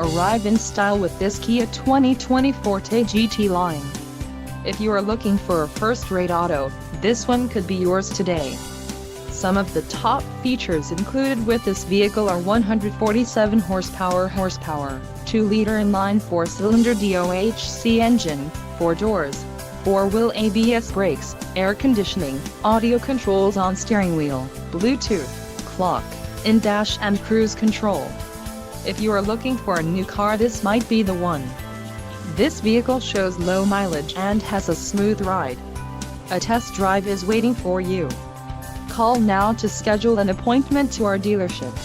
Arrive in style with this Kia 2020 Forte GT-Line. If you are looking for a first-rate auto, this one could be yours today. Some of the top features included with this vehicle are 147 horsepower, 2-liter inline 4-cylinder DOHC engine, 4 doors, 4-wheel ABS brakes, air conditioning, audio controls on steering wheel, Bluetooth, clock, in-dash and cruise control. If you are looking for a new car, this might be the one. This vehicle shows low mileage and has a smooth ride. A test drive is waiting for you. Call now to schedule an appointment to our dealership.